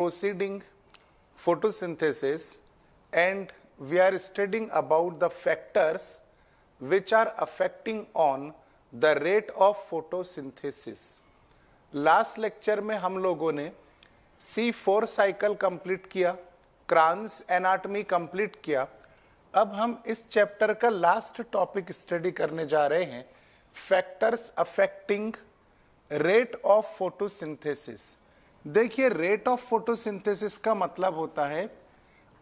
proceeding photosynthesis, and we are studying about the factors which are affecting on the rate of photosynthesis. Last lecture में हम लोगों ने C4 cycle complete किया, क्रान्स anatomy complete किया। अब हम इस चैप्टर का लास्ट टॉपिक स्टडी करने जा रहे हैं, factors affecting rate of photosynthesis. देखिए, रेट ऑफ फोटोसिंथेसिस का मतलब होता है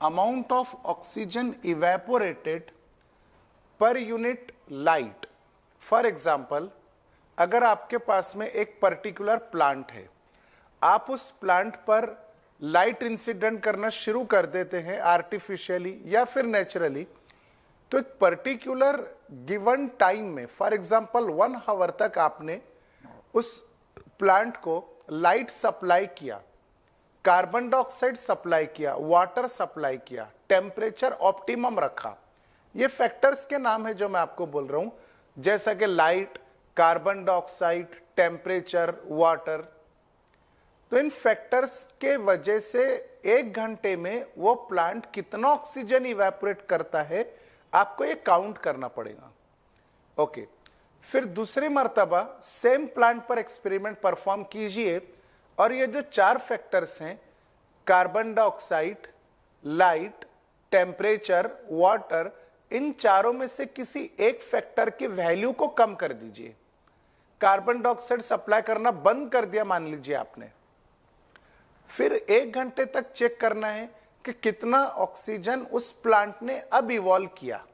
amount of oxygen evaporated per unit light. For example, अगर आपके पास में एक पर्टिकुलर प्लांट है, आप उस प्लांट पर लाइट इंसिडेंट करना शुरू कर देते हैं आर्टिफिशियली या फिर नेचुरली, तो एक पर्टिकुलर गिवन टाइम में, फॉर एग्जांपल 1 आवर तक आपने उस प्लांट को लाइट सप्लाई किया, कार्बन डाइऑक्साइड सप्लाई किया, वाटर सप्लाई किया, टेम्परेचर ऑप्टिमम रखा। ये फैक्टर्स के नाम है जो मैं आपको बोल रहा हूं, जैसा कि light, carbon dioxide, temperature, water. तो इन फैक्टर्स के वजह से 1 घंटे में वो प्लांट कितना ऑक्सीजन इवेपोरेट करता है, आपको ये काउंट करना पड़ेगा। ओके, फिर दूसरी मर्तबा सेम प्लांट पर एक्सपेरिमेंट परफॉर्म कीजिए और ये जो 4 फैक्टर्स हैं, carbon dioxide, light, temperature, water, इन चारों में से किसी एक फैक्टर की वैल्यू को कम कर दीजिए। कार्बन डाइऑक्साइड सप्लाई करना बंद कर दिया मान लीजिए आपने, फिर 1 घंटे तक चेक करना है कि कितना ऑक्सीजन उस प्लांट ने अब इवॉल्व किया।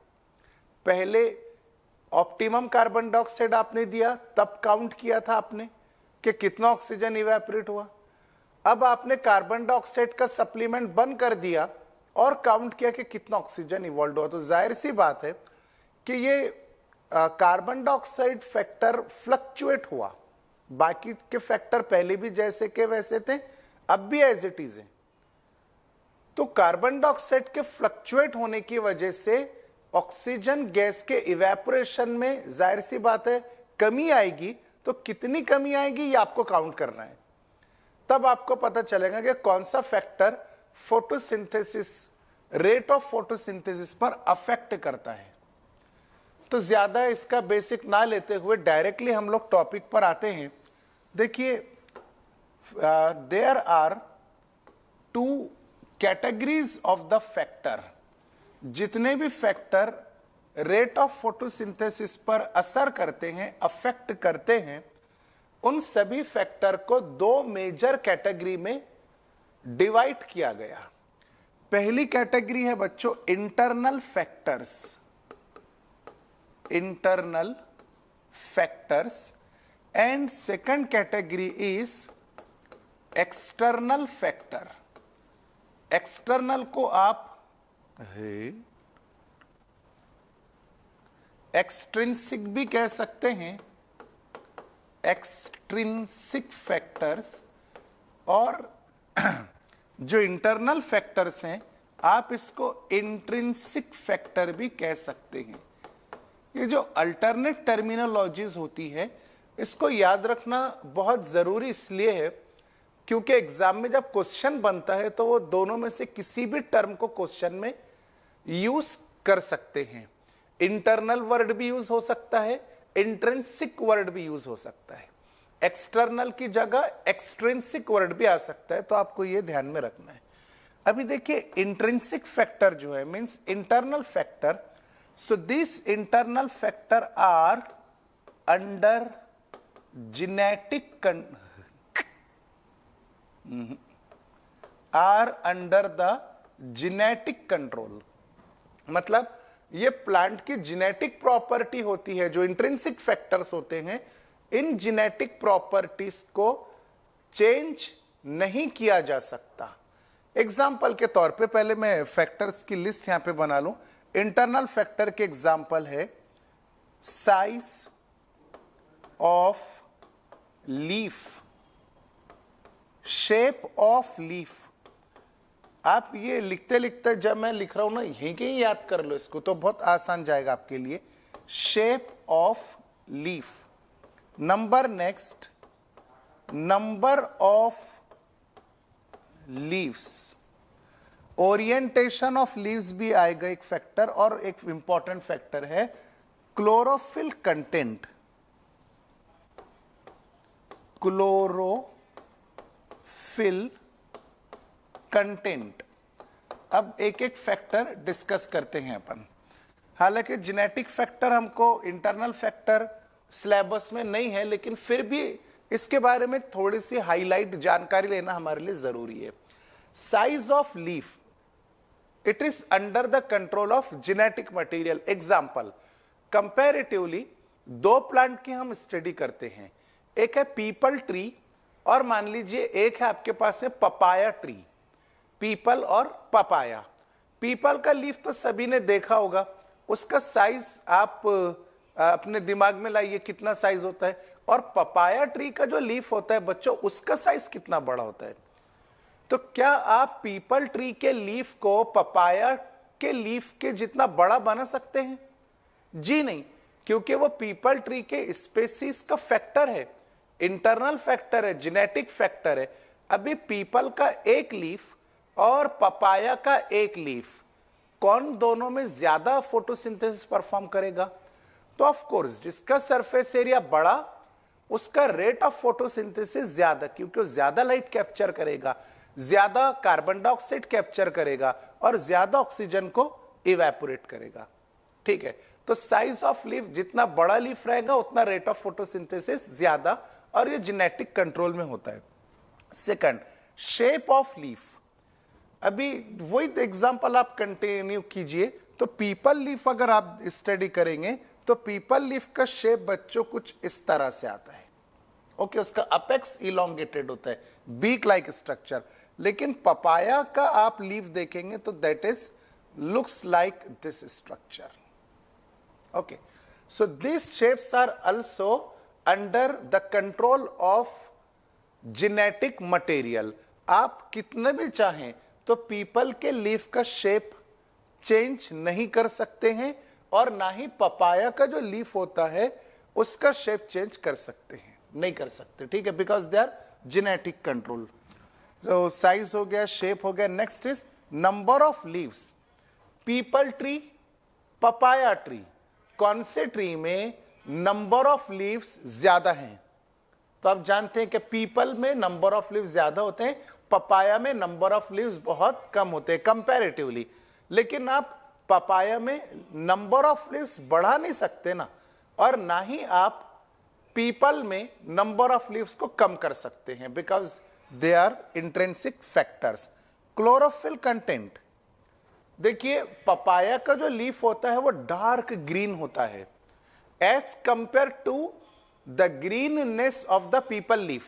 पहले ऑप्टिमम कार्बन डाइऑक्साइड आपने दिया, तब काउंट किया था आपने कि कितना ऑक्सीजन इवेपोरेट हुआ। अब आपने कार्बन डाइऑक्साइड का सप्लीमेंट बंद कर दिया और काउंट किया कि कितना ऑक्सीजन इवॉल्व हुआ। तो जाहिर सी बात है कि ये कार्बन डाइऑक्साइड फैक्टर फ्लक्चुएट हुआ। बाकी के फैक्टर पहले भी जैसे के वैसे थे, अब भी एज इट इज है। तो कार्बन डाइऑक्साइड के फ्लक्चुएट होने की वजह से ऑक्सीजन गैस के इवेपोरेशन में जाहिर सी बात है कमी आएगी। तो कितनी कमी आएगी ये आपको काउंट करना है, तब आपको पता चलेगा कि कौन सा factor photosynthesis, rate of photosynthesis पर अफेक्ट करता है। तो ज्यादा इसका बेसिक ना लेते हुए डायरेक्टली हम लोग टॉपिक पर आते हैं। देखिए, there are 2 categories of the factor. जितने भी फैक्टर रेट ऑफ फोटोसिंथेसिस पर असर करते हैं, अफेक्ट करते हैं, उन सभी फैक्टर को 2 मेजर कैटेगरी में डिवाइड किया गया। पहली कैटेगरी है बच्चों internal factors, internal factors, and second category is external factor. External को आप एक्सट्रिंसिक भी कह सकते हैं, एक्सट्रिंसिक फैक्टर्स, और जो इंटरनल फैक्टर्स हैं आप इसको इंट्रिंसिक फैक्टर भी कह सकते हैं। ये जो अल्टरनेट टर्मिनोलॉजीज होती है, इसको याद रखना बहुत जरूरी इसलिए है क्योंकि एग्जाम में जब क्वेश्चन बनता है तो वो दोनों में से किसी भी टर्म को क्वेश्चन में यूज कर सकते हैं। इंटरनल वर्ड भी यूज हो सकता है, इंट्रिंसिक वर्ड भी यूज हो सकता है, एक्सटर्नल की जगह एक्सट्रिंसिक वर्ड भी आ सकता है। तो आपको ये ध्यान में रखना है। अभी देखिए, इंट्रिंसिक फैक्टर जो है means internal factor. So this internal factor are under genetic control. मतलब ये प्लांट की जेनेटिक प्रॉपर्टी होती है। जो इंट्रिंसिक फैक्टर्स होते हैं, इन जेनेटिक प्रॉपर्टीज को चेंज नहीं किया जा सकता। एग्जाम्पल के तौर पे पहले मैं फैक्टर्स की लिस्ट यहां पे बना लूं। इंटरनल फैक्टर के एग्जाम्पल है size of leaf, shape of leaf. आप ये लिखते लिखते, जब मैं लिख रहा हूं ना, यहीं के ही याद कर लो इसको, तो बहुत आसान जाएगा आपके लिए। Shape of leaf. Number, next, number of leaves, orientation of leaves भी आएगा एक फैक्टर, और एक इंपॉर्टेंट फैक्टर है क्लोरोफिल कंटेंट, क्लोरोफिल कंटेंट। अब एक एक फैक्टर डिस्कस करते हैं अपन। हालांकि जेनेटिक फैक्टर हमको इंटरनल फैक्टर सिलेबस में नहीं है, लेकिन फिर भी इसके बारे में थोड़ी सी हाईलाइट जानकारी लेना हमारे लिए जरूरी है। Size of leaf, it is under the control of genetic material. Example, comparatively दो प्लांट की हम स्टडी करते हैं, एक है पीपल ट्री और मान लीजिए एक है आपके पास है पपाया ट्री। पीपल और पपाया, पीपल का लीफ तो सभी ने देखा होगा, उसका साइज आप अपने दिमाग में लाइए कितना साइज होता है, और पपाया ट्री का जो लीफ होता है बच्चों उसका साइज कितना बड़ा होता है। तो क्या आप पीपल ट्री के लीफ को पपाया के लीफ के जितना बड़ा बना सकते हैं? जी नहीं, क्योंकि वो पीपल ट्री के स्पेसीज का फैक्टर है, इंटरनल फैक्टर है, जेनेटिक फैक्टर है। अभी पीपल का एक लीफ और पपाया का एक लीफ, कौन दोनों में ज्यादा फोटोसिंथेसिस परफॉर्म करेगा? तो ऑफ कोर्स जिसका सरफेस एरिया बड़ा उसका रेट ऑफ फोटोसिंथेसिस ज्यादा, क्योंकि वो ज्यादा लाइट कैप्चर करेगा, ज्यादा कार्बन डाइऑक्साइड कैप्चर करेगा और ज्यादा ऑक्सीजन को इवेपोरेट करेगा। ठीक है, तो साइज ऑफ लीफ, जितना बड़ा लीफ रहेगा उतना रेट ऑफ फोटोसिंथेसिस ज्यादा, और ये जेनेटिक कंट्रोल में होता है। Second, shape of leaf. अभी वही एग्जांपल आप कंटिन्यू कीजिए, तो पीपल लीफ अगर आप स्टडी करेंगे तो पीपल लीफ का शेप बच्चों कुछ इस तरह से आता है। ओके, उसका अपेक्स इलोंगेटेड होता है, बीक लाइक स्ट्रक्चर। लेकिन पपाया का आप लीफ देखेंगे तो that is looks like this structure. Okay, so this shapes are also under the control of genetic material. आप कितने भी चाहें तो पीपल के लीफ का शेप चेंज नहीं कर सकते हैं, और ना ही पपाया का जो लीफ होता है उसका शेप चेंज कर सकते हैं, नहीं कर सकते। ठीक है, because they are genetic control. तो साइज हो गया, शेप हो गया। Next is number of leaves. Peepal tree, papaya tree, कौन से ट्री में नंबर ऑफ लीव्स ज्यादा हैं? तो आप जानते हैं कि पीपल में नंबर ऑफ लीव्स ज्यादा होते हैं, पपाया में नंबर ऑफ लीव्स बहुत कम होते हैं कंपैरेटिवली। लेकिन आप पपाया में नंबर ऑफ लीव्स बढ़ा नहीं सकते ना, और ना ही आप पीपल में नंबर ऑफ लीव्स को कम कर सकते हैं, because they are intrinsic factors. Chlorophyll content, देखिए पपाया का जो लीफ होता है वो डार्क ग्रीन होता है as compare to the greenness of the peepal leaf.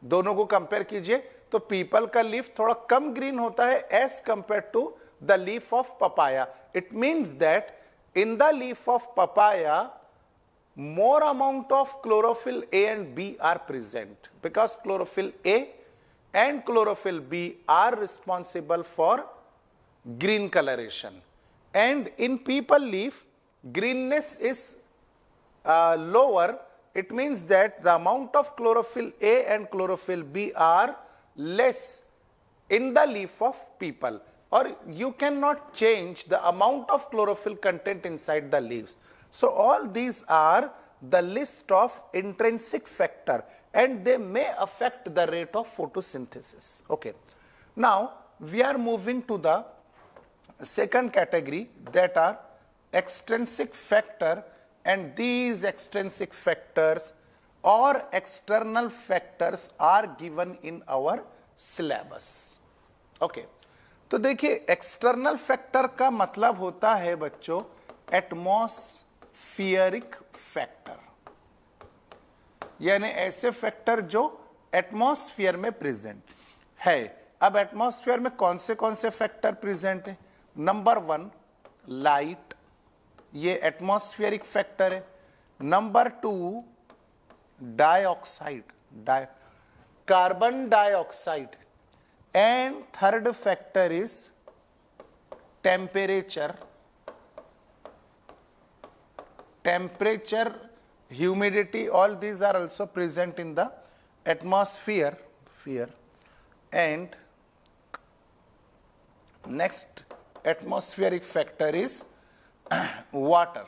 दोनों को कंपेयर कीजिए तो पीपल का लीफ थोड़ा कम ग्रीन होता है as compare to the leaf of papaya. It means that in the leaf of papaya more amount of chlorophyll A and B are present, because chlorophyll A and chlorophyll B are responsible for green coloration, and in pipal leaf greenness is lower. It means that the amount of chlorophyll A and chlorophyll B are less in the leaf of pipal, or you cannot change the amount of chlorophyll content inside the leaves. So all these are the list of intrinsic factor, and they may affect the rate of photosynthesis. Okay, now we are moving to the second category, that are extrinsic factor, and these extrinsic factors or external factors are given in our syllabus. Okay, तो देखिए external factor का मतलब होता है बच्चों atmospheric factor, यानी ऐसे factor जो एटमॉस्फेयर में प्रेजेंट है। अब एटमॉस्फेयर में कौन से फैक्टर प्रेजेंट है? नंबर 1 लाइट, ये एटमॉस्फेरिक फैक्टर है। Number 2 dioxide, carbon dioxide, and third factor is temperature, humidity, all these are also present in the atmosphere, and next atmospheric factor is water.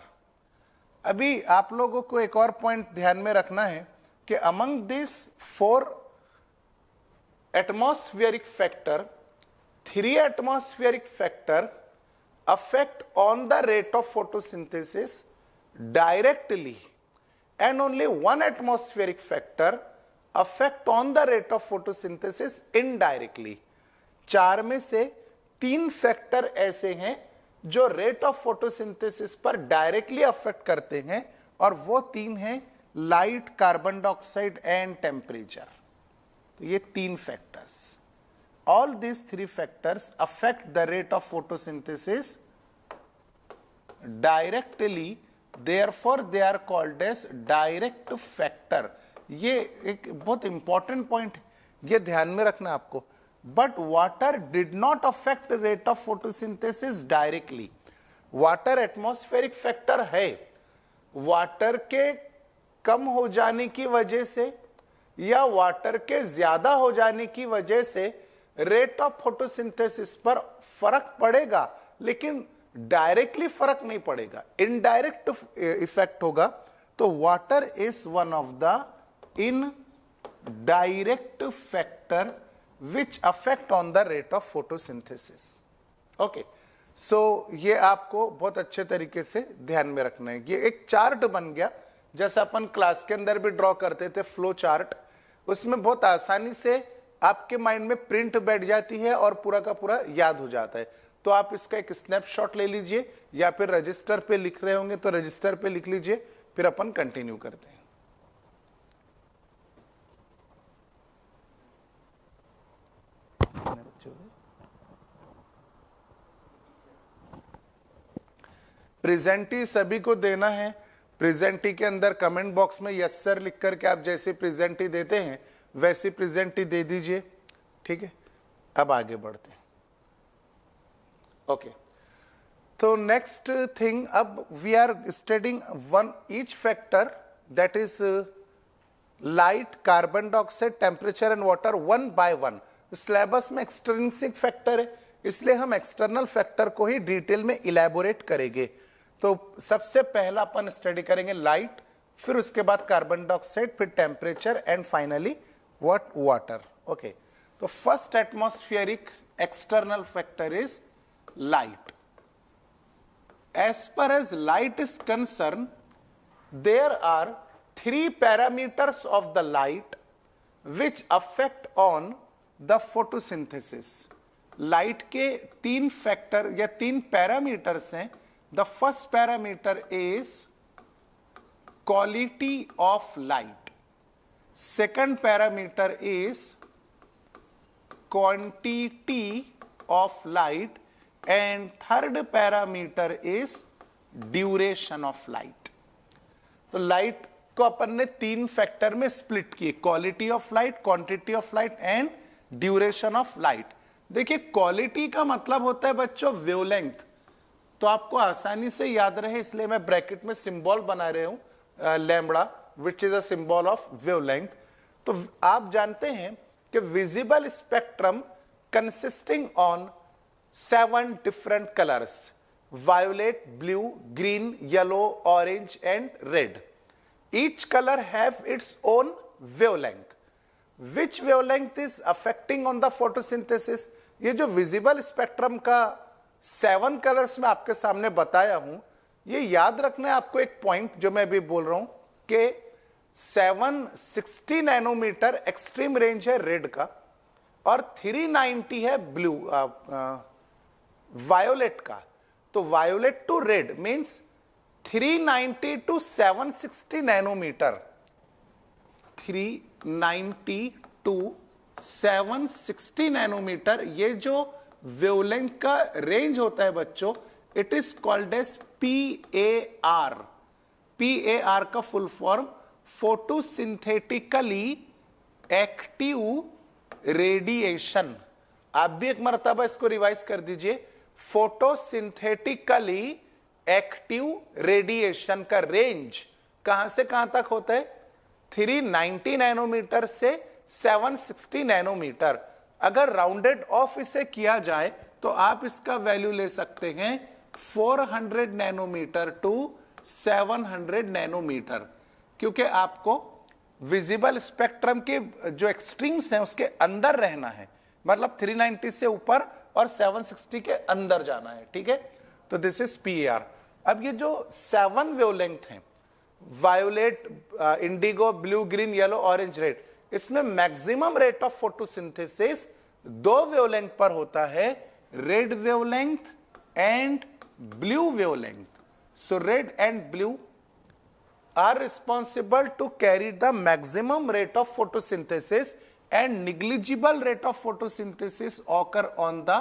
अभी आप लोगों को एक और पॉइंट ध्यान में रखना है कि among this 4 atmospheric factor, 3 atmospheric factor affect on the rate of photosynthesis directly and only 1 atmospheric factor affect on the rate of photosynthesis indirectly। 4 में से 3 फैक्टर ऐसे हैं जो रेट ऑफ फोटोसिंथेसिस पर डायरेक्टली अफेक्ट करते हैं, और वो 3 हैं light, carbon dioxide and temperature. तो ये 3 factors, all this 3 factors affect the rate of photosynthesis directly, therefore they are called as direct factor. ये एक बहुत इंपॉर्टेंट पॉइंट, ये ध्यान में रखना आपको। But water did not affect rate of photosynthesis directly. Water atmospheric factor है, water के कम हो जाने की वजह से या वाटर के ज्यादा हो जाने की वजह से रेट ऑफ फोटोसिंथेसिस पर फर्क पड़ेगा, लेकिन डायरेक्टली फर्क नहीं पड़ेगा, इनडायरेक्ट इफेक्ट होगा। तो water is one of the indirect factor which affect on the rate of photosynthesis। okay, so ये आपको बहुत अच्छे तरीके से ध्यान में रखना है। ये एक चार्ट बन गया, जैसे अपन क्लास के अंदर भी ड्रॉ करते थे फ्लो चार्ट, उसमें बहुत आसानी से आपके माइंड में प्रिंट बैठ जाती है और पूरा का पूरा याद हो जाता है। तो आप इसका एक स्नैपशॉट ले लीजिए, या फिर रजिस्टर पे लिख रहे होंगे तो रजिस्टर पे लिख लीजिए, फिर अपन कंटिन्यू करते हैं। प्रेजेंटी सभी को देना है। प्रेजेंटी के अंदर कमेंट बॉक्स में यस सर लिख करके आप जैसे प्रेजेंटी देते हैं वैसी प्रेजेंटी दे दीजिए, ठीक है। अब आगे बढ़ते हैं। ओके, तो नेक्स्ट थिंग, अब we are studying one each factor, that is light, carbon dioxide, temperature and water, one by one. Syllabus में एक्सट्रिंसिक फैक्टर है, इसलिए हम एक्सटर्नल फैक्टर को ही डिटेल में इलेबोरेट करेंगे। तो सबसे पहला अपन स्टडी करेंगे लाइट, फिर उसके बाद कार्बन डाइऑक्साइड, फिर temperature and finally what, water. Okay, तो first atmospheric external factor is light। As far as light is concerned, there are 3 parameters of the light which affect on the photosynthesis। Light के 3 factor या 3 parameters हैं। The first parameter is quality of light, second parameter is quantity of light, and third parameter is duration of light। तो light को अपन ने 3 factor में split किए, quality of light, quantity of light and duration of light. देखिए, quality का मतलब होता है बच्चों वेवलेंथ, तो आपको आसानी से याद रहे इसलिए मैं ब्रैकेट में सिंबल बना रहे हूं, lambda, which is a symbol of wavelength. तो आप जानते हैं कि visible spectrum consisting on 7 different colors: violet, blue, green, yellow, orange and red। each color have its own wavelength। which wavelength is affecting on the photosynthesis? ये जो visible spectrum का 7 colours में आपके सामने बताया हूं, ये याद रखना है आपको एक पॉइंट जो मैं अभी बोल रहा हूं कि 760 नैनोमीटर एक्सट्रीम रेंज है रेड का, और 390 है ब्लू वायोलेट का। तो violet to red means 390 to 760 nanometer, 390 to 760 nanometer, ये जो वेवलेंथ का रेंज होता है बच्चों, it is called as PAR। PAR का full form photosynthetically active radiation. आप भी एक मर्तबा इसको रिवाइज कर दीजिए, फोटोसिंथेटिकली एक्टिव रेडिएशन का रेंज कहां से कहां तक होता है? 390 नैनोमीटर से 760 नैनोमीटर। अगर राउंडेड ऑफ इसे किया जाए तो आप इसका वैल्यू ले सकते हैं 400 नैनोमीटर टू 700 नैनोमीटर, क्योंकि आपको विजिबल स्पेक्ट्रम के जो एक्सट्रीम्स हैं उसके अंदर रहना है, मतलब 390 से ऊपर और 760 के अंदर जाना है, ठीक है। तो दिस इज PAR। अब ये जो 7 वेवलेंथ हैं, violet, indigo, blue, green, yellow, orange, red, इसमें maximum rate of photosynthesis 2 wavelength पर होता है, red wavelength and blue wavelength. So red and blue are responsible to carry the maximum rate of photosynthesis and negligible rate of photosynthesis occur on the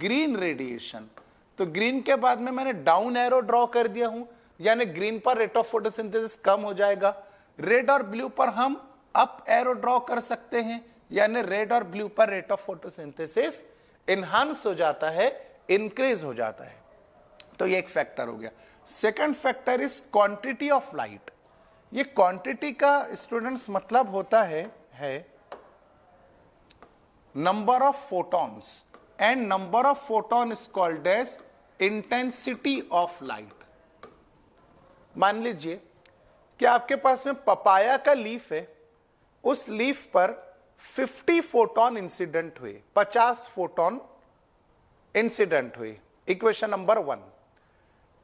green radiation। तो green के बाद में मैंने down arrow draw कर दिया हूं, यानी green पर रेट ऑफ फोटोसिंथेसिस कम हो जाएगा। रेड और ब्लू पर हम अप एरो ड्रॉ कर सकते हैं, यानी रेड और ब्लू पर रेट ऑफ फोटोसिंथेसिस इनहांस हो जाता है, इंक्रीज हो जाता है। तो ये एक फैक्टर हो गया। Second factor is quantity of light. ये क्वांटिटी का स्टूडेंट्स मतलब होता है number of photons, and number of photon is called as intensity of light. मान लीजिए कि आपके पास में पपाया का लीफ है, उस लीफ पर 50 फोटॉन इंसिडेंट हुए, 50 फोटॉन इंसिडेंट हुए, इक्वेशन नंबर 1।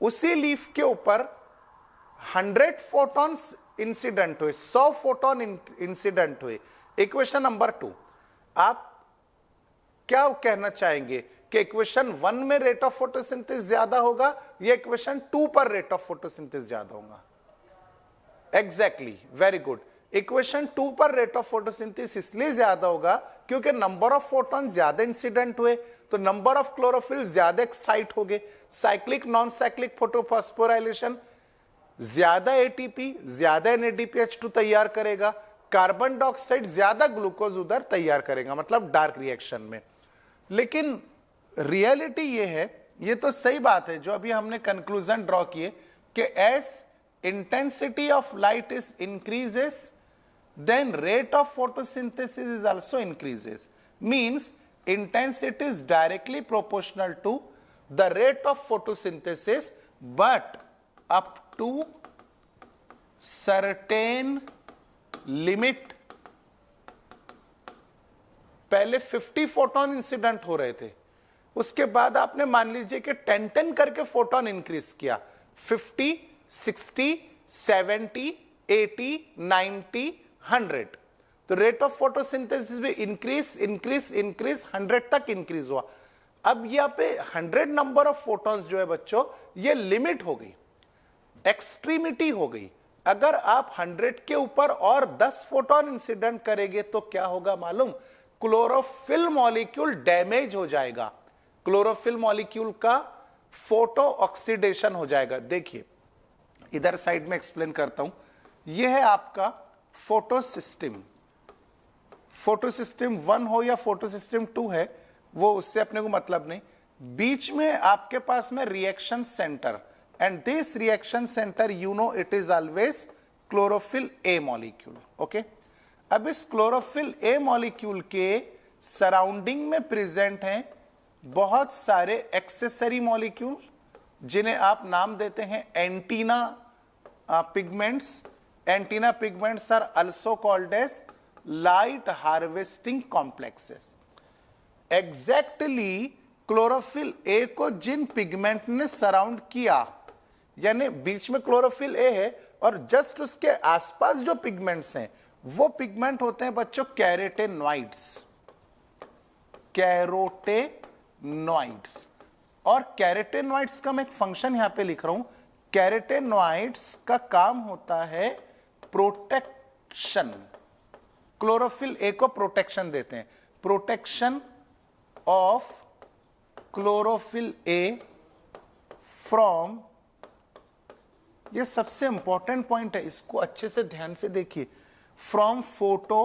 उसी लीफ के ऊपर 100 फोटॉन्स इंसिडेंट हुए, 100 फोटॉन इंसिडेंट हुए, इक्वेशन नंबर 2। आप क्या कहना चाहेंगे कि इक्वेशन 1 में रेट ऑफ फोटोसिंथेसिस ज्यादा होगा या इक्वेशन 2 पर रेट ऑफ फोटोसिंथेसिस ज्यादा होगा? Exactly, very good. इक्वेशन 2 पर रेट ऑफ फोटोसिंथेसिस इसलिए ज्यादा होगा क्योंकि नंबर ऑफ फोटॉन ज्यादा इंसिडेंट हुए, तो नंबर ऑफ क्लोरोफिल ज्यादा एक्साइट हो गए, साइक्लिक नॉन साइक्लिक फोटोफॉस्फोराइलेशन, ज्यादा एटीपी, ज्यादा NADPH2 तैयार करेगा, कार्बन डाइऑक्साइड ज्यादा ग्लूकोज उधर तैयार करेगा, मतलब डार्क रिएक्शन में। लेकिन रियलिटी ये है, ये तो सही बात है जो अभी हमने कंक्लूजन ड्रॉ किए कि as intensity of light is increases then rate of photosynthesis is also increases, means intensity is directly proportional to the rate of photosynthesis, but up to certain limit। पहले 50 फोटोन इंसिडेंट हो रहे थे, उसके बाद आपने मान लीजिए कि 10 करके फोटोन इंक्रीज किया, 50, 60, 70, 80, 90, 100। तो रेट ऑफ फोटोसिंथेसिस भी इंक्रीज 100 तक इंक्रीज हुआ। अब यहाँ पे 100 नंबर ऑफ फोटॉन्स जो है बच्चों, ये लिमिट हो गई, एक्सट्रीमिटी हो गई। अगर आप 100 के ऊपर और 10 फोटॉन इंसिडेंट करेंगे तो क्या होगा मालूम? क्लोरोफिल मॉलिक्यूल डैमेज हो जाएगा, क्लोरोफिल मॉलिक्यूल का फोटो ऑक्सीडेशन हो जाएगा। देखिए इधर साइड में एक्सप्लेन करता हूं, यह है आपका फोटो सिस्टम। फोटो सिस्टम 1 हो या फोटो सिस्टम 2 है, वो उससे अपने को मतलब नहीं। बीच में आपके पास में reaction centre, and this reaction centre you know it is always chlorophyll A molecule. Okay, अब इस क्लोरोफिल ए मॉलिक्यूल के सराउंडिंग में प्रेजेंट हैं बहुत सारे एक्सेसरी मॉलिक्यूल, जिन्हें आप नाम देते हैं antenna pigments. Antenna pigments are also called as light harvesting complexes। Exactly chlorophyll a को जिन पिगमेंट ने सराउंड किया, यानी बीच में क्लोरोफिल ए है और जस्ट उसके आसपास जो पिगमेंट्स हैं वो पिगमेंट होते हैं बच्चों कैरोटेनॉइड्स। कैरोटेनॉइड्स, और कैरोटेनॉइड्स का मैं एक फंक्शन यहां पे लिख रहा हूं। कैरोटेनॉइड्स का काम होता है प्रोटेक्शन, क्लोरोफिल ए को प्रोटेक्शन देते हैं, protection of chlorophyll A from, ये सबसे इंपॉर्टेंट पॉइंट है, इसको अच्छे से ध्यान से देखिए, फ्रॉम फोटो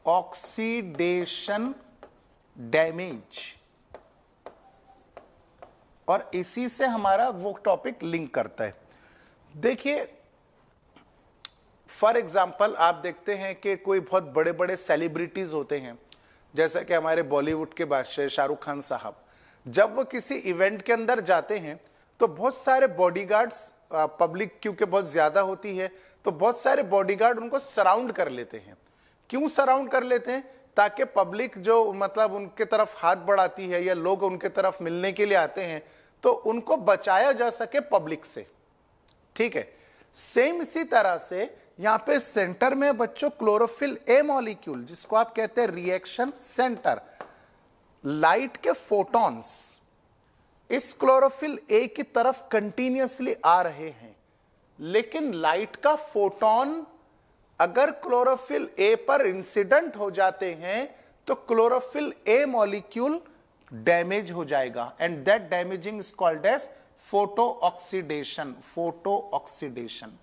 ऑक्सीडेशन डैमेज। और इसी से हमारा वो टॉपिक लिंक करता है। देखिए फॉर एग्जाम्पल आप देखते हैं कि कोई बहुत बड़े बड़े सेलिब्रिटीज होते हैं, जैसा कि हमारे बॉलीवुड के बादशाह शाहरुख खान साहब, जब वो किसी इवेंट के अंदर जाते हैं तो बहुत सारे बॉडीगार्ड्स, पब्लिक क्योंकि बहुत ज्यादा होती है तो बहुत सारे बॉडीगार्ड उनको सराउंड कर लेते हैं। क्यों सराउंड कर लेते हैं? ताकि पब्लिक जो मतलब उनके तरफ हाथ बढ़ाती है या लोग उनके तरफ मिलने के लिए आते हैं तो उनको बचाया जा सके पब्लिक से। ठीक है, सेम इसी तरह से यहां पे सेंटर में बच्चों क्लोरोफिल ए मॉलिक्यूल, जिसको आप कहते हैं रिएक्शन सेंटर, लाइट के फोटॉन्स इस क्लोरोफिल ए की तरफ कंटिन्यूअसली आ रहे हैं, लेकिन लाइट का फोटोन अगर क्लोरोफिल ए पर इंसिडेंट हो जाते हैं तो क्लोरोफिल ए मॉलिक्यूल डैमेज हो जाएगा and that damaging is called as photo oxidation. Photo oxidation.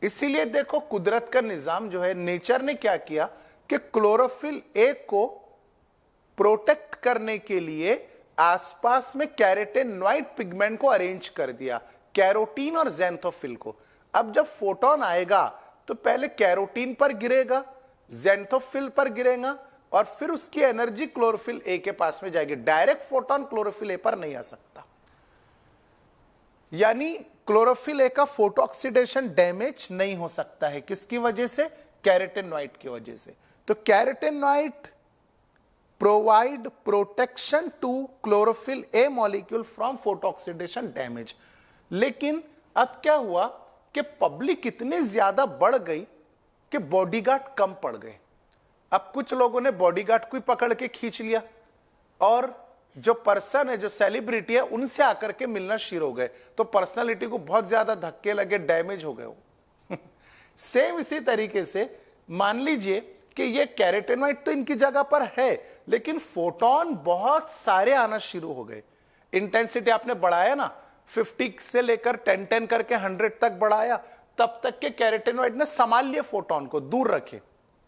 इसीलिए देखो कुदरत का निजाम जो है, नेचर ने क्या किया कि क्लोरोफिल ए को प्रोटेक्ट करने के लिए आसपास में कैरोटेनॉइड पिगमेंट को अरेंज कर दिया, कैरोटीन और ज़ैंथोफिल को। अब जब फोटोन आएगा तो पहले कैरोटीन पर गिरेगा, ज़ैंथोफिल पर गिरेगा और फिर उसकी एनर्जी क्लोरोफिल ए के पास में जाएगी। डायरेक्ट फोटोन क्लोरोफिल ए पर नहीं आ सकता, यानी क्लोरोफिल ए का फोटो ऑक्सीडेशन डैमेज नहीं हो सकता है। किसकी वजह से? कैरोटेनॉइड की वजह से। तो carotenoid provide protection to chlorophyll A molecule from photo oxidation damage. लेकिन अब क्या हुआ कि पब्लिक इतनी ज्यादा बढ़ गई कि बॉडीगार्ड कम पड़ गए। अब कुछ लोगों ने बॉडीगार्ड को ही पकड़ के खींच लिया और जो पर्सन है, जो सेलिब्रिटी है, उनसे आकर के मिलना शुरू हो गए, तो पर्सनालिटी को बहुत ज्यादा धक्के लगे, डैमेज हो गए वो। सेम इसी तरीके से मान लीजिए कि ये कैरोटेनॉइड तो इनकी जगह पर है, लेकिन फोटोन बहुत सारे आना शुरू हो गए। इंटेंसिटी आपने बढ़ाया ना, 50 से लेकर 10 करके 100 तक बढ़ाया, तब तक के कैरोटेनॉइड ने संभाल लिए, फोटोन को दूर रखे,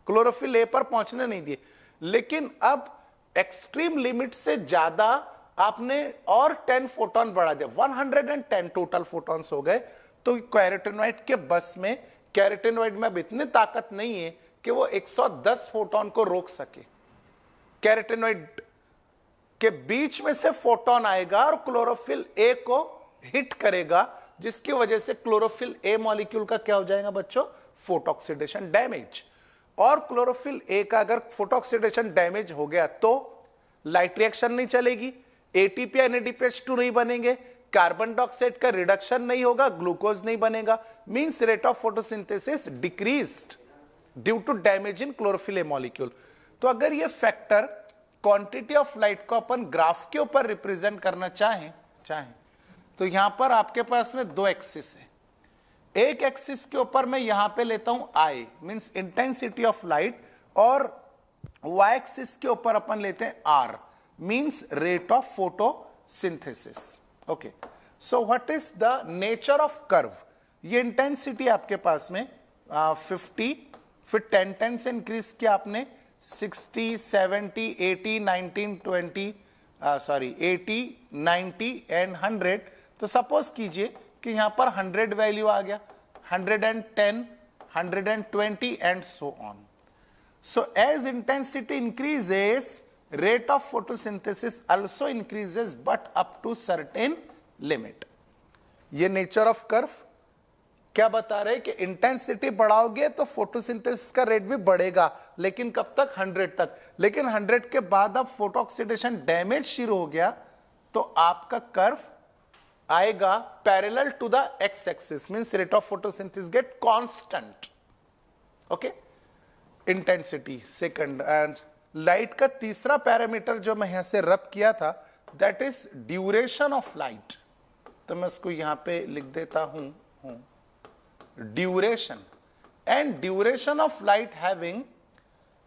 क्लोरोफिल ए पर पहुंचने नहीं दिए। लेकिन अब एक्सट्रीम लिमिट से ज्यादा आपने और 10 फोटोन बढ़ा दिया, 110 टोटल फोटोन्स हो गए। तो कैरोटेनॉइड के बस में, कैरोटेनॉइड में अब इतनी ताकत नहीं है कि वो 110 फोटोन को रोक सके। कैरोटेनॉइड के बीच में से फोटोन आएगा और क्लोरोफिल ए को हिट करेगा, जिसकी वजह से क्लोरोफिल ए मॉलिक्यूल का क्या हो जाएगा बच्चों? Photo oxidation damage. और क्लोरोफिल ए का अगर फोटो ऑक्सीडेशन डैमेज हो गया तो लाइट रिएक्शन नहीं चलेगी, एटीपी एनएडीपीएच2 नहीं बनेंगे, कार्बन डाइऑक्साइड का रिडक्शन नहीं होगा, ग्लूकोज नहीं बनेगा, means rate of photosynthesis decreased due to damage in chlorophyll A molecule. तो अगर ये फैक्टर क्वांटिटी ऑफ लाइट को अपन ग्राफ के ऊपर रिप्रेजेंट करना चाहें तो यहां पर आपके पास में दो एक्सिस है। एक एक्सिस के ऊपर मैं यहां पे लेता हूं I, means intensity of light, और वाई एक्सिस के ऊपर अपन लेते हैं R, means rate of photosynthesis. Okay, so what is the nature of curve? ये इंटेंसिटी आपके पास में 50, फिर 10 से इंक्रीज किया आपने 60, 70, 80, 19, 20, 80, 90 एंड 100। तो सपोज कीजिए कि यहां पर 100 वैल्यू आ गया, 110, 120 and so on. So as intensity increases, rate of photosynthesis also increases, but up to certain limit. ये nature of curve क्या बता रहे हैं कि इंटेंसिटी बढ़ाओगे तो फोटोसिंथेसिस का रेट भी बढ़ेगा, लेकिन कब तक? 100 तक। लेकिन 100 के बाद अब फोटो ऑक्सीडेशन डैमेज शुरू हो गया तो आपका कर्व आएगा parallel to the X axis, means rate of photosynthesis get constant. Okay, intensity second. And light का तीसरा पैरामीटर जो मैं यहां से रब किया था, that is duration of light. तो मैं उसको यहां पे लिख देता हूं, duration. And duration of light having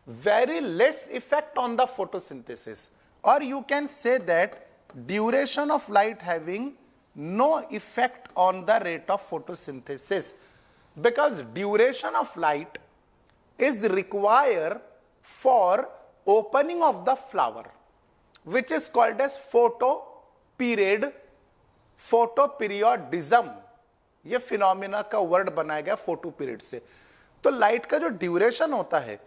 very less effect on the photosynthesis, or you can say that duration of light having no effect on the rate of photosynthesis, because duration of light is required for opening of the flower, which is called as photoperiod, photoperiodism। ये phenomena का word बनाया गया photo period से। तो light का जो duration होता है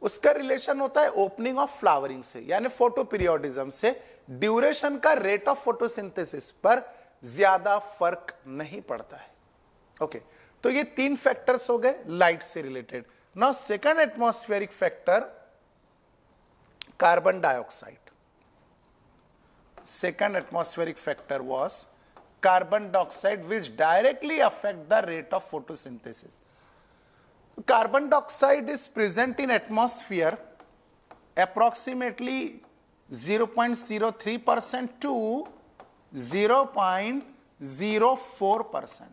उसका रिलेशन होता है ओपनिंग ऑफ फ्लावरिंग से, यानी फोटो पीरियोडिज्म से। ड्यूरेशन का रेट ऑफ फोटोसिंथेसिस पर ज्यादा फर्क नहीं पड़ता है। ओके, तो ये 3 फैक्टर्स हो गए लाइट से related. Now second atmospheric factor, carbon dioxide. Second atmospheric factor was carbon dioxide, which directly affect the rate of photosynthesis. Carbon dioxide is present in atmosphere approximately 0.03% to 0.04%.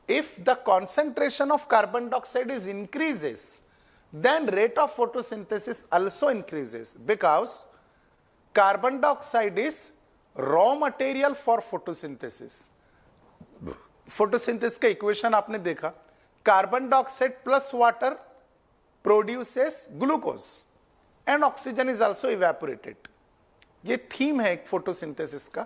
If the concentration of carbon dioxide is increases, then rate of photosynthesis also increases, because carbon dioxide is raw material for photosynthesis. Photosynthesis का equation आपने देखा, carbon dioxide plus water produces glucose and oxygen is also evaporated. ये theme है एक photosynthesis का।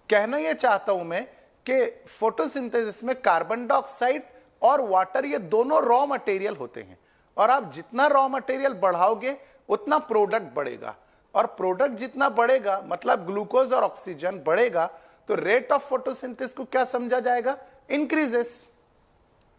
कहना यह चाहता हूं मैं कि फोटोसिंथेसिस में कार्बन डाइऑक्साइड और वाटर ये दोनों रॉ मटेरियल होते हैं, और आप जितना रॉ मटेरियल बढ़ाओगे उतना प्रोडक्ट बढ़ेगा, और प्रोडक्ट जितना बढ़ेगा मतलब ग्लूकोज और ऑक्सीजन बढ़ेगा, तो रेट ऑफ फोटोसिंथेसिस को क्या समझा जाएगा? इंक्रीजेस।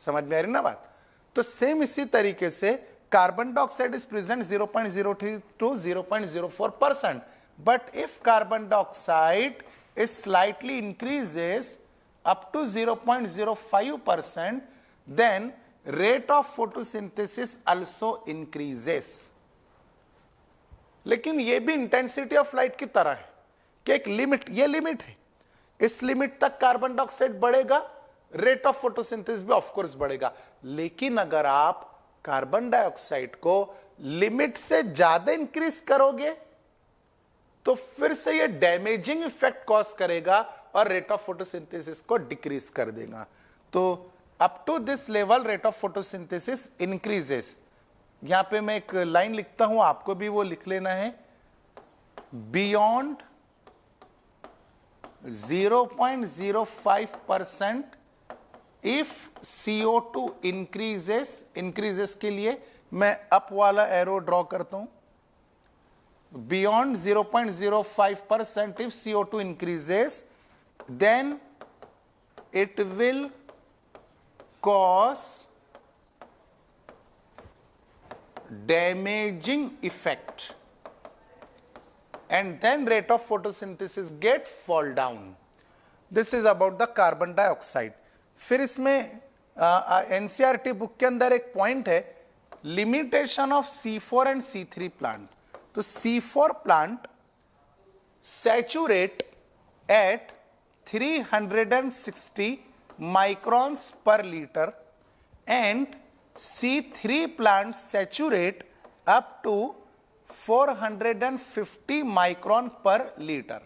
समझ में आ रही ना बात? तो सेम इसी तरीके से carbon dioxide is present 0.03 to 0.04%, but if carbon dioxide is slightly increases up to 0.05%, then rate of photosynthesis also increases. लेकिन ये भी इंटेंसिटी ऑफ लाइट की तरह है कि एक लिमिट, ये लिमिट है, इस लिमिट तक कार्बन डाइऑक्साइड बढ़ेगा, रेट ऑफ फोटोसिंथेसिस भी ऑफ कोर्स बढ़ेगा। लेकिन अगर आप कार्बन डाइऑक्साइड को लिमिट से ज्यादा इंक्रीज करोगे तो फिर से ये डैमेजिंग इफेक्ट कॉज करेगा और रेट ऑफ फोटोसिंथेसिस को डिक्रीज कर देगा। तो up to this level rate of photosynthesis increases. यहां पे मैं एक लाइन लिखता हूं, आपको भी वो लिख लेना है, बियॉन्ड 0.05% इफ CO2 इंक्रीजेस के लिए मैं अप वाला एरो ड्रॉ करता हूं, beyond 0.05% if CO2 increases, then it will cause damaging effect, and then rate of photosynthesis get fall down. This is about the carbon dioxide. फिर इसमें NCERT book के अंदर एक पॉइंट है, limitation of C4 and C3 plant. तो C4 plant saturate at 360 microns per liter and C3 plant saturate up to 450 micron per liter।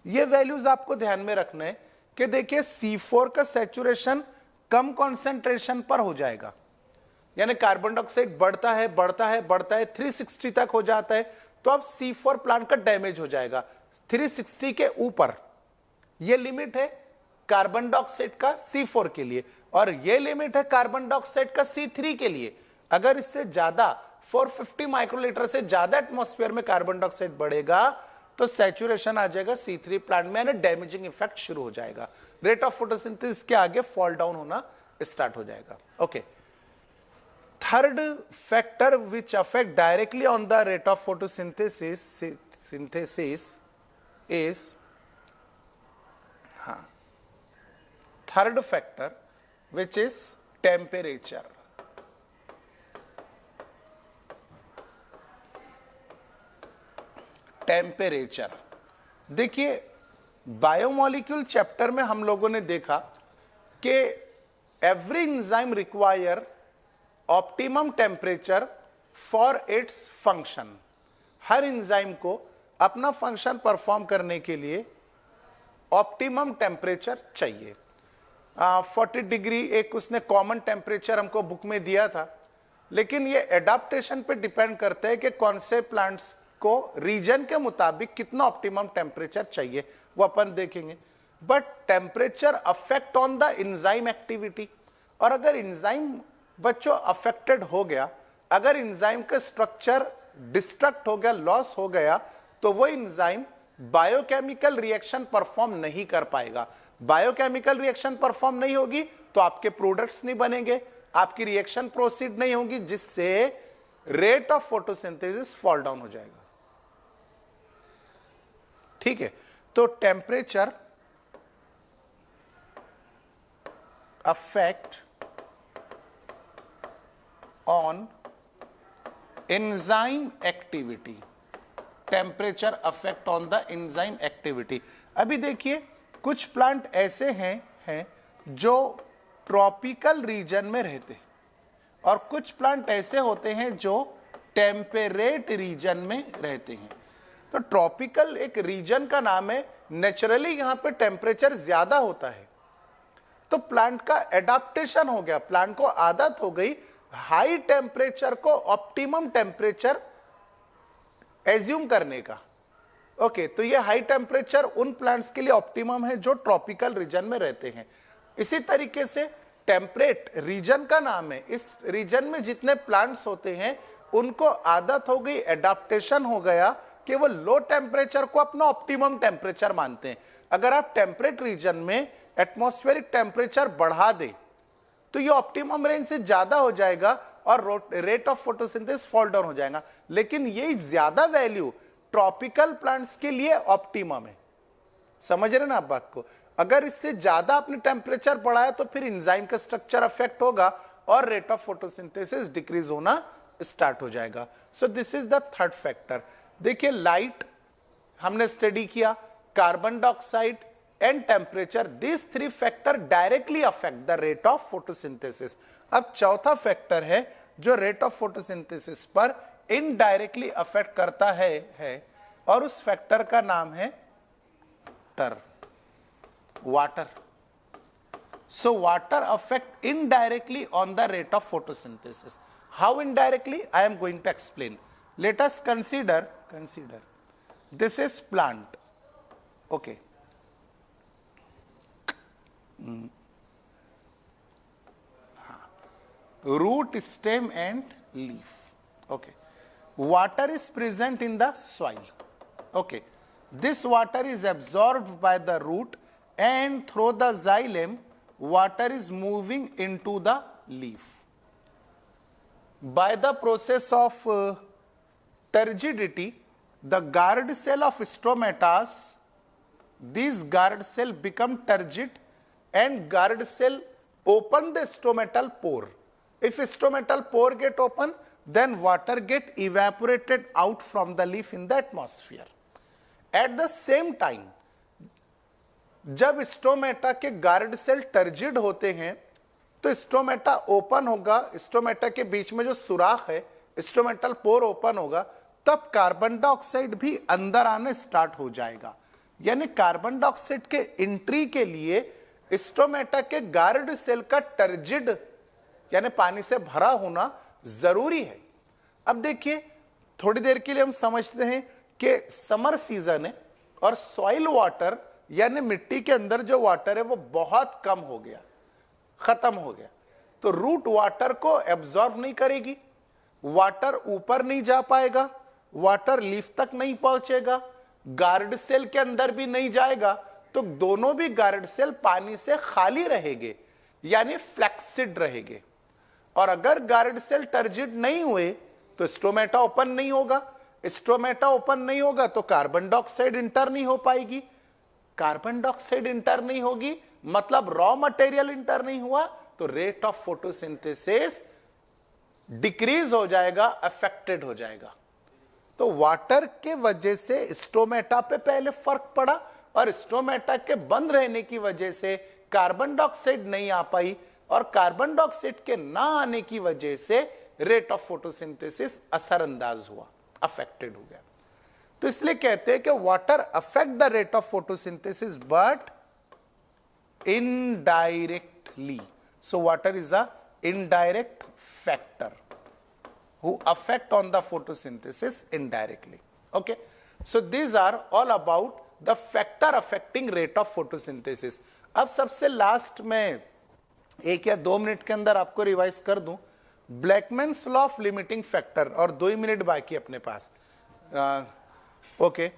ये values आपको ध्यान में रखना है कि देखिए C4 का सैचुरेशन कम कॉन्सेंट्रेशन पर हो जाएगा, यानी कार्बन डाइऑक्साइड बढ़ता है बढ़ता है बढ़ता है 360 तक हो जाता है, तो अब C4 प्लांट का डैमेज हो जाएगा 360 के ऊपर। यह लिमिट है कार्बन डाइऑक्साइड का C4 के लिए, और यह लिमिट है कार्बन डाइऑक्साइड का C3 के लिए। अगर इससे ज्यादा 450 माइक्रोलीटर से ज्यादा एटमॉस्फेयर में कार्बन डाइऑक्साइड बढ़ेगा तो सैचुरेशन आ जाएगा C3 प्लांट में, यानी डैमेजिंग इफेक्ट शुरू हो जाएगा, रेट ऑफ फोटोसिंथेसिस के आगे फॉल डाउन होना स्टार्ट हो जाएगा। Okay, third factor which affect directly on the rate of photosynthesis is, third factor which is temperature. Temperature देखिए, बायोमोलिक्यूल चैप्टर में हम लोगों ने देखा कि every enzyme require optimum temperature for its function. Her enzyme को अपना फंक्शन परफॉर्म करने के लिए ऑप्टिमम टेम्परेचर चाहिए। 40 डिग्री एक उसने कॉमन टेम्परेचर हमको बुक में दिया था, लेकिन ये एडाप्टेशन पे डिपेंड करता है कि कौन से प्लांट्स को रीजन के मुताबिक कितना ऑप्टिमम टेम्परेचर चाहिए, वो अपन देखेंगे। But temperature affect on the enzyme activity, और अगर एंजाइम बच्चों अफेक्टेड हो गया, अगर एंजाइम का स्ट्रक्चर डिस्ट्रक्ट हो गया, लॉस हो गया, तो वो एंजाइम बायोकेमिकल रिएक्शन परफॉर्म नहीं कर पाएगा। बायोकेमिकल रिएक्शन परफॉर्म नहीं होगी तो आपके प्रोडक्ट्स नहीं बनेंगे, आपकी रिएक्शन प्रोसीड नहीं होगी, जिससे rate of photosynthesis fall down हो जाएगा। ठीक है, तो temperature affect on enzyme activity, temperature affect on the enzyme activity. अभी देखिए कुछ प्लांट ऐसे हैं जो ट्रॉपिकल रीजन में रहते हैं और कुछ प्लांट ऐसे होते हैं जो टेम्परेट रीजन में रहते हैं। तो ट्रॉपिकल एक रीजन का नाम है, नेचुरली यहां पे टेम्परेचर ज्यादा होता है, तो प्लांट का एडाप्टेशन हो गया, प्लांट को आदत हो गई हाई टेम्परेचर को ऑप्टिमम टेम्परेचर एज्यूम करने का। ओके, तो ये हाई टेम्परेचर उन प्लांट्स के लिए ऑप्टिमम है जो ट्रॉपिकल रीजन में रहते हैं। इसी तरीके से टेम्परेट रीजन का नाम है, इस रीजन में जितने प्लांट्स होते हैं उनको आदत हो गई, एडाप्टेशन हो गया कि वो लो टेम्परेचर को अपना ऑप्टिमम टेम्परेचर मानते हैं। अगर आप टेम्परेट रीजन में एटमॉस्फेरिक टेम्परेचर बढ़ा दे तो ये ऑप्टिमम रेंज से ज्यादा हो जाएगा और rate of photosynthesis fall down हो जाएगा। लेकिन ये ज्यादा वैल्यू ट्रॉपिकल प्लांट्स के लिए ऑप्टिमम है। समझ रहे ना आप बात को? अगर इससे ज्यादा आपने टेम्परेचर बढ़ाया तो फिर एंजाइम का स्ट्रक्चर अफेक्ट होगा और रेट ऑफ फोटोसिंथेसिस डिक्रीज होना स्टार्ट हो जाएगा। So this is the third factor. देखिए लाइट हमने स्टडी किया, carbon dioxide and temperature, this three factor directly affect the rate of photosynthesis. अब चौथा फैक्टर है जो रेट ऑफ फोटोसिंथेसिस पर इनडायरेक्टली अफेक्ट करता है और उस फैक्टर का नाम है water. So water affect indirectly on the rate of photosynthesis. How indirectly? I am going to explain. Let us consider this is plant. Okay. Root, stem and leaf. Okay. Water is present in the soil. Okay. This water is absorbed by the root and through the xylem water is moving into the leaf. By the process of turgidity, the guard cell of stomatas, these guard cell become turgid and guard cell open the stomatal pore. If stomatal pore get open, then water get evaporated out from the leaf in the atmosphere. At the same time, जब stomata के guard cell turgid होते हैं तो stomata open होगा, stomata के बीच में जो सुराख है स्टोमेटल पोर ओपन होगा, तब कार्बन डाइऑक्साइड भी अंदर आने स्टार्ट हो जाएगा। यानी कार्बन डाइऑक्साइड के एंट्री के लिए स्टोमेटा के गार्ड सेल का टर्जिड यानी पानी से भरा होना जरूरी है। अब देखिए थोड़ी देर के लिए हम समझते हैं कि समर सीजन है और सॉइल वाटर यानी मिट्टी के अंदर जो वाटर है वो बहुत कम हो गया, खत्म हो गया, तो रूट वाटर को एब्जॉर्ब नहीं करेगी, वाटर ऊपर नहीं जा पाएगा, वाटर लीफ तक नहीं पहुंचेगा, गार्ड सेल के अंदर भी नहीं जाएगा, तो दोनों भी गार्ड सेल पानी से खाली रहेंगे यानी फ्लैक्सिड रहेंगे। और अगर गार्ड सेल टर्जिड नहीं हुए तो स्टोमेटा ओपन नहीं होगा, स्टोमेटा ओपन नहीं होगा तो कार्बन डाइऑक्साइड इंटर नहीं हो पाएगी, कार्बन डाइऑक्साइड इंटर नहीं होगी मतलब रॉ मटेरियल इंटर नहीं हुआ तो रेट ऑफ फोटोसिंथेसिस डिक्रीज हो जाएगा, अफेक्टेड हो जाएगा। तो वाटर के वजह से स्टोमेटा पे पहले फर्क पड़ा और स्टोमेटा के बंद रहने की वजह से कार्बन डाइऑक्साइड नहीं आ पाई और कार्बन डाइऑक्साइड के ना आने की वजह से रेट ऑफ फोटोसिंथेसिस असरअंदाज हुआ, अफेक्टेड हो गया। तो इसलिए कहते हैं कि water affect the rate of photosynthesis but indirectly. So water is a indirect factor who affect on the photosynthesis indirectly. Okay, so these are all about the factor affecting rate of photosynthesis. अब सबसे last में 1 या 2 minute के अंदर आपको revise कर दूं, ब्लैकमैन्स law of limiting factor, और 2 ही मिनट बाकी अपने पास। ओके,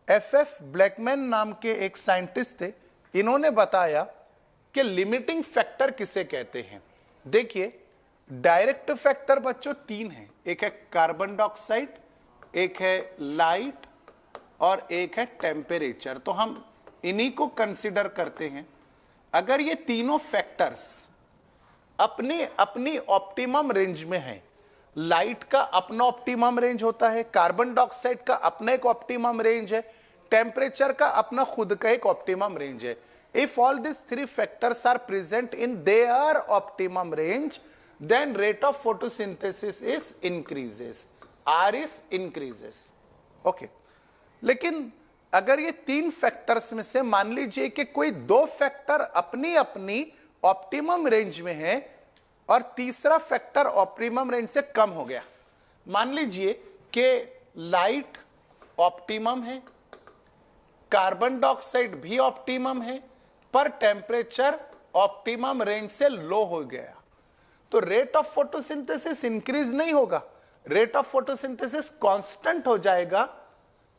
एफ ब्लैकमैन नाम के एक साइंटिस्ट थे, इन्होंने बताया कि लिमिटिंग फैक्टर किसे कहते हैं। देखिए, डायरेक्ट फैक्टर बच्चों 3 हैं, एक है कार्बन डाइऑक्साइड, एक है लाइट और एक है टेम्परेचर। तो हम इन्हीं को कंसीडर करते हैं। अगर ये तीनों फैक्टर्स अपनी अपनी ऑप्टिमम रेंज में है, लाइट का अपना ऑप्टिमम रेंज होता है, कार्बन डाइऑक्साइड का अपना एक ऑप्टिमम रेंज है, टेम्परेचर का अपना खुद का एक ऑप्टिमम रेंज है। If all this 3 factors are present in their optimum range, then rate of photosynthesis is increases, R is increases. Okay. लेकिन अगर ये 3 फैक्टर्स में से मान लीजिए कि कोई 2 फैक्टर अपनी अपनी ऑप्टिमम रेंज में है और तीसरा फैक्टर ऑप्टिमम रेंज से कम हो गया, मान लीजिए कि लाइट ऑप्टिमम है, कार्बन डाइऑक्साइड भी ऑप्टिमम है, पर टेम्परेचर ऑप्टिमम रेंज से लो हो गया, तो रेट ऑफ फोटोसिंथेसिस इंक्रीज नहीं होगा, रेट ऑफ फोटोसिंथेसिस कांस्टेंट हो जाएगा,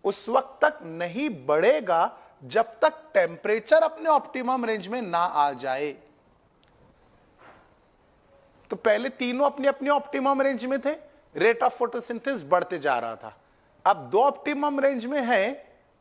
उस वक्त तक नहीं बढ़ेगा जब तक टेम्परेचर अपने ऑप्टिमम रेंज में ना आ जाए। तो पहले तीनों अपनी अपनी ऑप्टिमम रेंज में थे, रेट ऑफ फोटोसिंथेसिस बढ़ते जा रहा था। अब 2 ऑप्टिमम रेंज में है,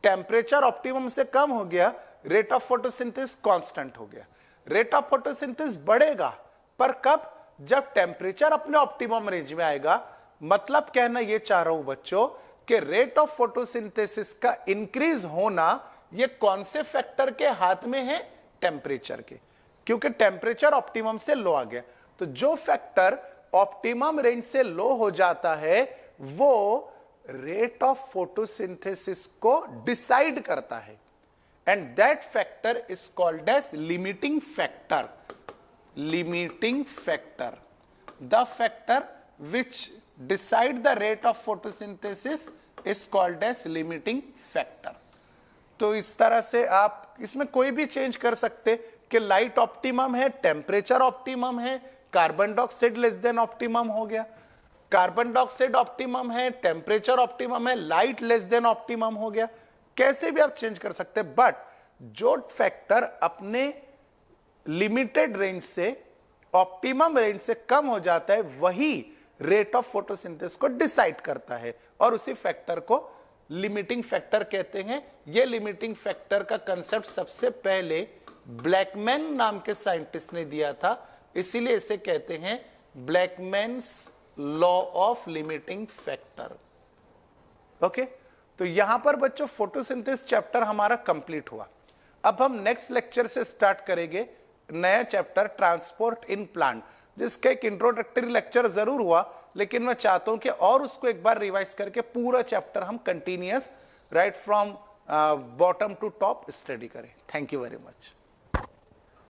टेम्परेचर ऑप्टिमम से कम हो गया, रेट ऑफ फोटोसिंथेसिस कांस्टेंट हो गया। रेट ऑफ फोटोसिंथेसिस बढ़ेगा, पर कब? जब टेम्परेचर अपने ऑप्टिमम रेंज में आएगा। मतलब कहना यह चाह रहा हूं बच्चों कि रेट ऑफ फोटोसिंथेसिस का इंक्रीज होना यह कौन से फैक्टर के हाथ में है? टेम्परेचर के, क्योंकि टेम्परेचर ऑप्टिमम से लो आ गया। तो जो फैक्टर ऑप्टिमम रेंज से लो हो जाता है वो रेट ऑफ फोटोसिंथेसिस को डिसाइड करता है, and that factor is called as limiting factor. Limiting factor, the factor which decide the rate of photosynthesis is called as limiting factor. तो इस तरह से आप इसमें कोई भी चेंज कर सकते कि लाइट ऑप्टिमम है, टेम्परेचर ऑप्टिमम है, carbon dioxide less than optimum हो गया, कार्बन डाइऑक्साइड ऑप्टिमम है, टेम्परेचर ऑप्टिमम है, लाइट लेस देन ऑप्टिमम हो गया, कैसे भी आप चेंज कर सकते। बट जो फैक्टर अपने लिमिटेड रेंज से ऑप्टिमम रेंज से कम हो जाता है वही रेट ऑफ फोटोसिंथेसिस को डिसाइड करता है, और उसी फैक्टर को लिमिटिंग फैक्टर कहते हैं। यह लिमिटिंग फैक्टर का कंसेप्ट सबसे पहले ब्लैकमैन नाम के साइंटिस्ट ने दिया था, इसीलिए इसे कहते हैं Blackman's law of limiting factor. Okay, तो यहां पर बच्चों फोटोसिंथेसिस चैप्टर हमारा कंप्लीट हुआ। अब हम नेक्स्ट लेक्चर से स्टार्ट करेंगे नया चैप्टर ट्रांसपोर्ट इन प्लांट, जिसका एक इंट्रोडक्टरी लेक्चर जरूर हुआ, लेकिन मैं चाहता हूं कि और उसको एक बार रिवाइज करके पूरा चैप्टर हम continuous right from bottom to top study करें। Thank you very much.